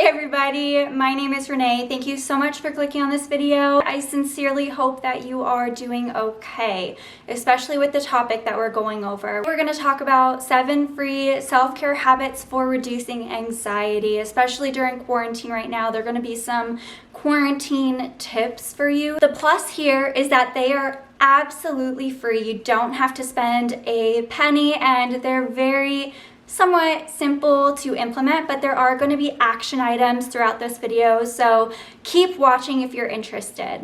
Hey everybody, my name is Renee. Thank you so much for clicking on this video. I sincerely hope that you are doing okay, especially with the topic that we're going over. We're going to talk about 7 free self-care habits for reducing anxiety, especially during quarantine right now. There are going to be some quarantine tips for you. The plus here is that they are absolutely free. You don't have to spend a penny, and they're very somewhat simple to implement, but there are going to be action items throughout this video, so keep watching if you're interested.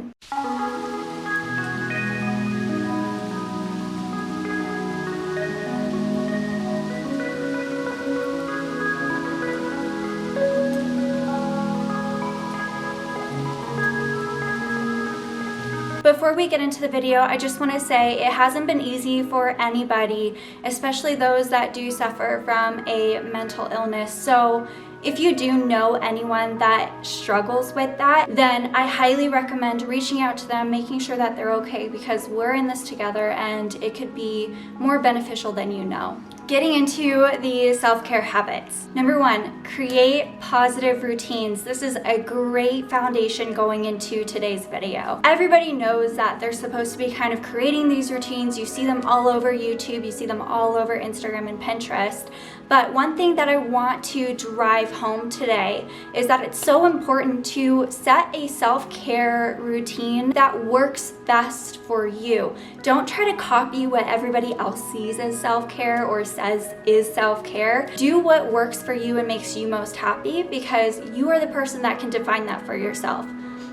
Before we get into the video, I just want to say it hasn't been easy for anybody, especially those that do suffer from a mental illness. So if you do know anyone that struggles with that, then I highly recommend reaching out to them, making sure that they're okay, because we're in this together and it could be more beneficial than you know. Getting into the self-care habits. Number 1, create positive routines. This is a great foundation going into today's video. Everybody knows that they're supposed to be kind of creating these routines. You see them all over YouTube, you see them all over Instagram and Pinterest. But one thing that I want to drive home today is that it's so important to set a self-care routine that works best for you. Don't try to copy what everybody else sees as self-care or says is self-care. Do what works for you and makes you most happy, because you are the person that can define that for yourself.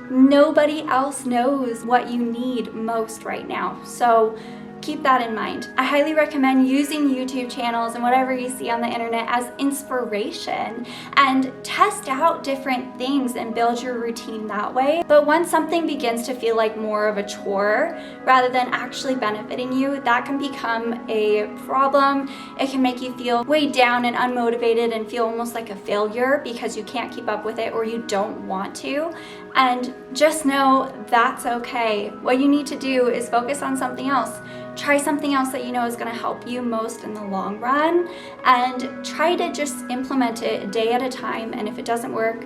Nobody else knows what you need most right now. So keep that in mind. I highly recommend using YouTube channels and whatever you see on the internet as inspiration, and test out different things and build your routine that way. But once something begins to feel like more of a chore rather than actually benefiting you, that can become a problem. It can make you feel weighed down and unmotivated and feel almost like a failure because you can't keep up with it or you don't want to. And just know that's okay. What you need to do is focus on something else. Try something else that you know is going to help you most in the long run, and try to just implement it a day at a time. And if it doesn't work,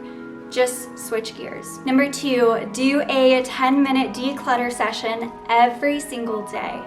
just switch gears. Number 2, do a 10-minute declutter session every single day.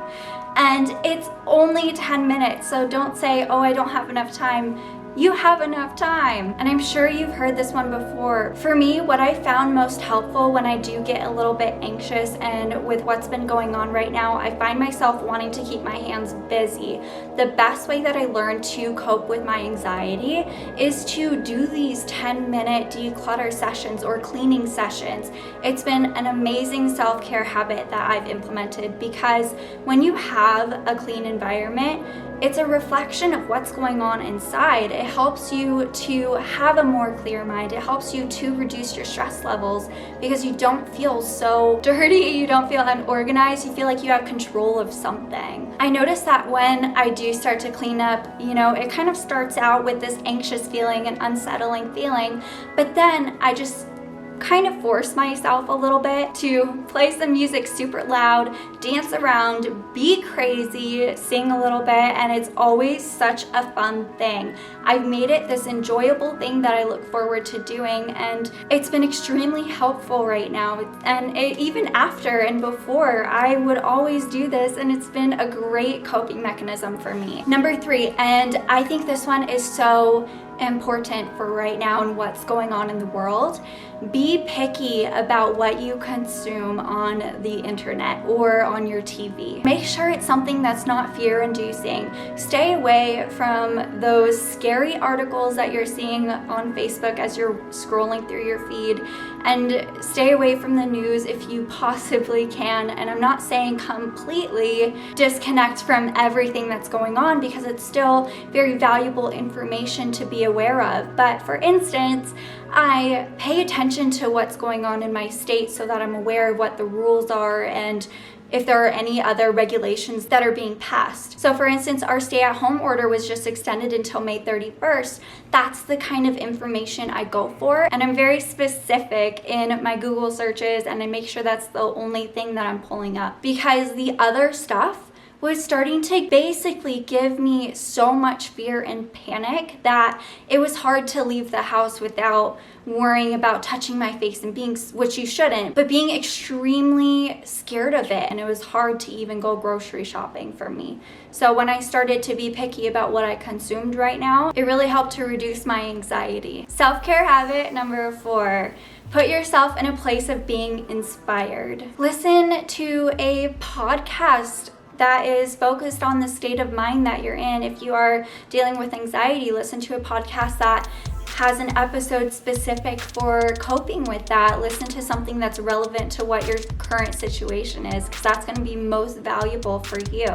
And it's only 10 minutes, so don't say, oh, I don't have enough time. You have enough time. And I'm sure you've heard this one before. For me, what I found most helpful when I do get a little bit anxious, and with what's been going on right now, I find myself wanting to keep my hands busy. The best way that I learned to cope with my anxiety is to do these 10-minute declutter sessions or cleaning sessions. It's been an amazing self-care habit that I've implemented, because when you have a clean environment, it's a reflection of what's going on inside. It helps you to have a more clear mind. It helps you to reduce your stress levels because you don't feel so dirty, you don't feel unorganized, you feel like you have control of something. I notice that when I do start to clean up, it kind of starts out with this anxious feeling and unsettling feeling, but then I just kind of force myself a little bit to play some music super loud, dance around, be crazy, sing a little bit, and it's always such a fun thing. I've made it this enjoyable thing that I look forward to doing, and it's been extremely helpful right now. And even after and before, I would always do this, and it's been a great coping mechanism for me. Number 3, and I think this one is so important for right now and what's going on in the world. Be picky about what you consume on the internet or on your TV. Make sure it's something that's not fear-inducing. Stay away from those scary articles that you're seeing on Facebook as you're scrolling through your feed, and stay away from the news if you possibly can. And I'm not saying completely disconnect from everything that's going on, because it's still very valuable information to be aware of. But for instance, I pay attention to what's going on in my state so that I'm aware of what the rules are and if there are any other regulations that are being passed. So for instance, our stay-at-home order was just extended until May 31st. That's the kind of information I go for, and I'm very specific in my Google searches, and I make sure that's the only thing that I'm pulling up, because the other stuff was starting to basically give me so much fear and panic that it was hard to leave the house without worrying about touching my face and being, which you shouldn't, but being extremely scared of it. And it was hard to even go grocery shopping for me. So when I started to be picky about what I consumed right now, it really helped to reduce my anxiety. Self-care habit number 4. Put yourself in a place of being inspired. Listen to a podcast that is focused on the state of mind that you're in. If you are dealing with anxiety, listen to a podcast that has an episode specific for coping with that. Listen to something that's relevant to what your current situation is, because that's going to be most valuable for you.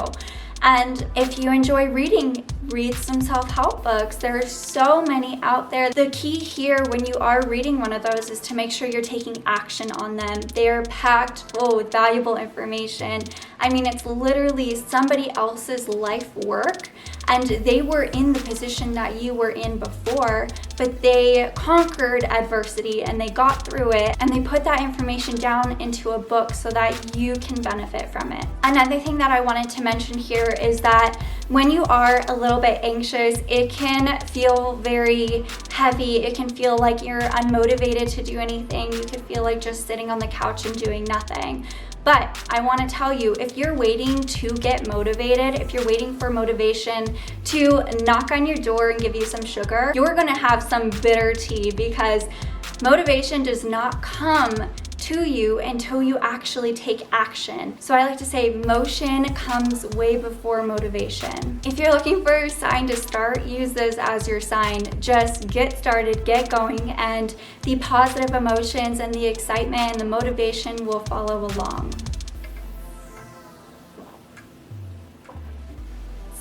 And if you enjoy reading, read some self-help books. There are so many out there. The key here when you are reading one of those is to make sure you're taking action on them. They are packed full with valuable information. I mean, it's literally somebody else's life work, and they were in the position that you were in before, but they conquered adversity and they got through it, and they put that information down into a book so that you can benefit from it. Another thing that I wanted to mention here is that when you are a little bit anxious, it can feel very heavy. It can feel like you're unmotivated to do anything. You could feel like just sitting on the couch and doing nothing. But I want to tell you, if you're waiting to get motivated, if you're waiting for motivation to knock on your door and give you some sugar, you're going to have some bitter tea, because motivation does not come to you until you actually take action. So I like to say motion comes way before motivation. If you're looking for a sign to start, use this as your sign. Just get started, get going, and the positive emotions and the excitement and the motivation will follow along.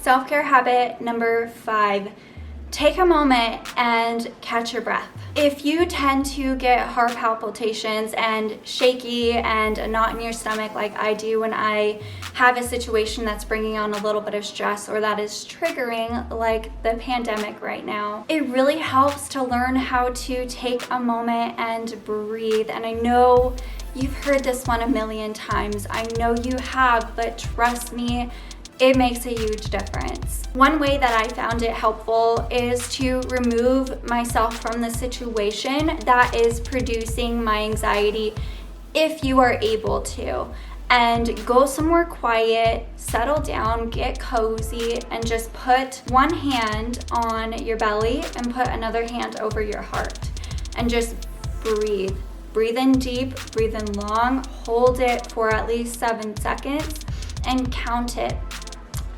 Self-care habit number 5. Take a moment and catch your breath. If you tend to get heart palpitations and shaky and a knot in your stomach like I do when I have a situation that's bringing on a little bit of stress or that is triggering, like the pandemic right now, it really helps to learn how to take a moment and breathe. And I know you've heard this one a million times. I know you have, but trust me, it makes a huge difference. One way that I found it helpful is to remove myself from the situation that is producing my anxiety, if you are able to, and go somewhere quiet, settle down, get cozy, and just put one hand on your belly and put another hand over your heart, and just breathe. Breathe in deep, breathe in long, hold it for at least 7 seconds, and count it.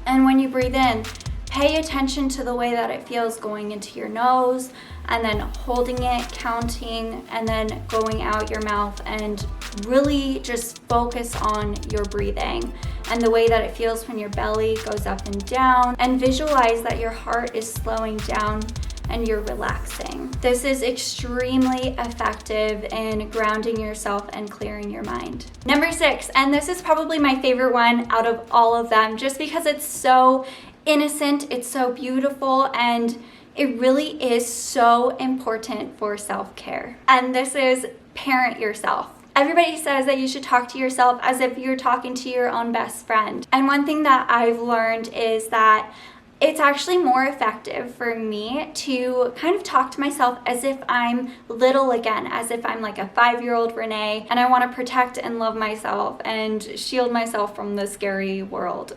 And when you breathe in, pay attention to the way that it feels going into your nose, and then holding it, counting, and then going out your mouth, and really just focus on your breathing and the way that it feels when your belly goes up and down, and visualize that your heart is slowing down and you're relaxing. This is extremely effective in grounding yourself and clearing your mind. Number 6, and this is probably my favorite one out of all of them, just because it's so innocent, it's so beautiful, and it really is so important for self-care. And this is parent yourself. Everybody says that you should talk to yourself as if you're talking to your own best friend. And one thing that I've learned is that it's actually more effective for me to kind of talk to myself as if I'm little again, as if I'm like a 5-year-old Renee, and I want to protect and love myself and shield myself from the scary world.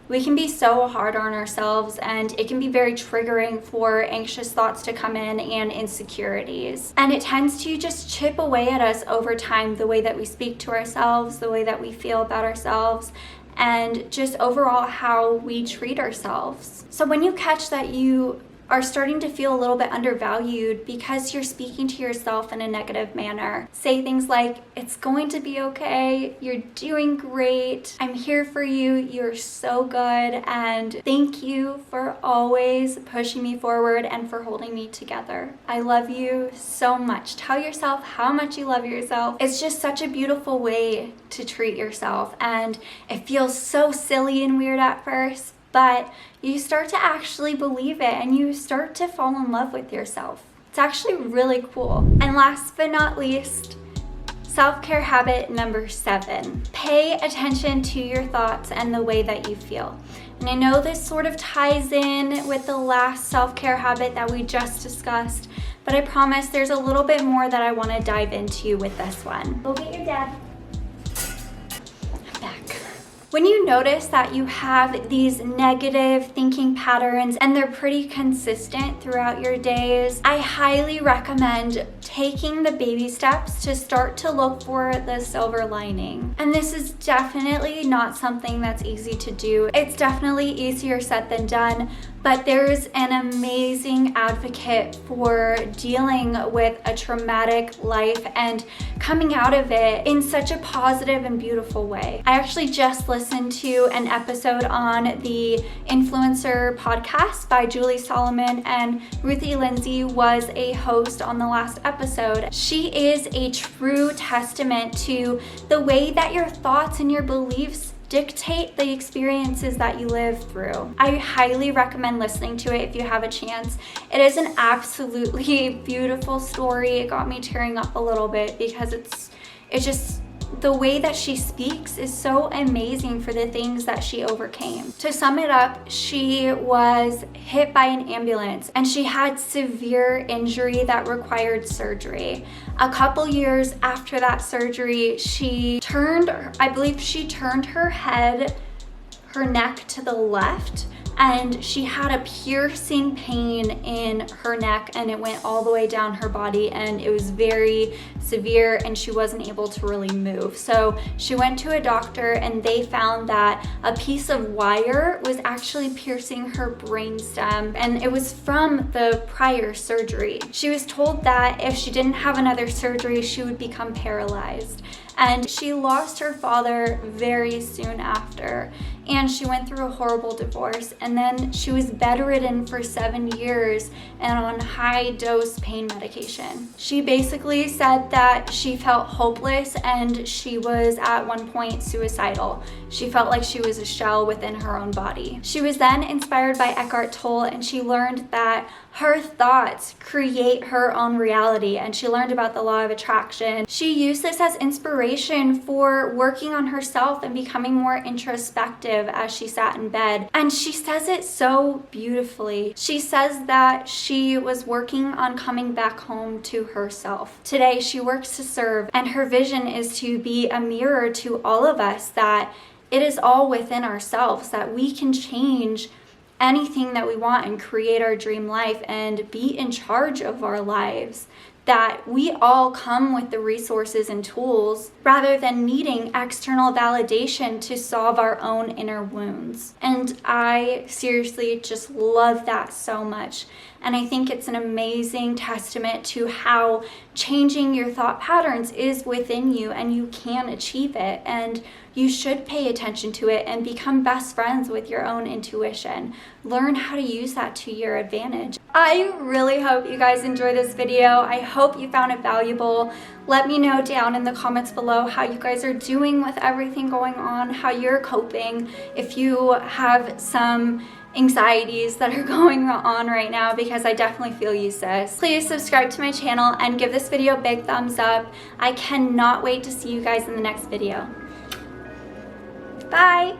We can be so hard on ourselves, and it can be very triggering for anxious thoughts to come in and insecurities. And it tends to just chip away at us over time, the way that we speak to ourselves, the way that we feel about ourselves, and just overall how we treat ourselves. So when you catch that you are starting to feel a little bit undervalued because you're speaking to yourself in a negative manner, say things like, it's going to be okay, you're doing great, I'm here for you, you're so good, and thank you for always pushing me forward and for holding me together. I love you so much. Tell yourself how much you love yourself. It's just such a beautiful way to treat yourself, and it feels so silly and weird at first, but you start to actually believe it and you start to fall in love with yourself. It's actually really cool. And last but not least, Self-care habit number 7, pay attention to your thoughts and the way that you feel. And I know this sort of ties in with the last self-care habit that we just discussed, but I promise there's a little bit more that I want to dive into with this one. Go get your dad. I'm back. When you notice that you have these negative thinking patterns and they're pretty consistent throughout your days, I highly recommend taking the baby steps to start to look for the silver lining. And this is definitely not something that's easy to do. It's definitely easier said than done, but there's an amazing advocate for dealing with a traumatic life and coming out of it in such a positive and beautiful way. I actually just listened to an episode on the Influencer podcast by Julie Solomon, and Ruthie Lindsay was a host on the last episode. She is a true testament to the way that your thoughts and your beliefs dictate the experiences that you live through. I highly recommend listening to it if you have a chance. It is an absolutely beautiful story. It got me tearing up a little bit because it's just the way that she speaks is so amazing for the things that she overcame. To sum it up, she was hit by an ambulance and she had severe injury that required surgery. A couple years after that surgery, I believe she turned her neck to the left, and she had a piercing pain in her neck and it went all the way down her body, and it was very severe and she wasn't able to really move. So she went to a doctor and they found that a piece of wire was actually piercing her brainstem, and it was from the prior surgery. She was told that if she didn't have another surgery, she would become paralyzed. And she lost her father very soon after, and she went through a horrible divorce, and then she was bedridden for 7 years and on high dose pain medication. She basically said that she felt hopeless and she was at one point suicidal. She felt like she was a shell within her own body. She was then inspired by Eckhart Tolle, and she learned that her thoughts create her own reality, and she learned about the law of attraction. She used this as inspiration for working on herself and becoming more introspective as she sat in bed. And she says it so beautifully. She says that she was working on coming back home to herself. Today, she works to serve, and her vision is to be a mirror to all of us, that it is all within ourselves, that we can change anything that we want and create our dream life and be in charge of our lives. That we all come with the resources and tools rather than needing external validation to solve our own inner wounds. And I seriously just love that so much. And I think it's an amazing testament to how changing your thought patterns is within you and you can achieve it. And you should pay attention to it and become best friends with your own intuition. Learn how to use that to your advantage. I really hope you guys enjoyed this video. I hope you found it valuable. Let me know down in the comments below how you guys are doing with everything going on, how you're coping, if you have some anxieties that are going on right now, because I definitely feel you, sis. Please subscribe to my channel and give this video a big thumbs up. I cannot wait to see you guys in the next video. Bye!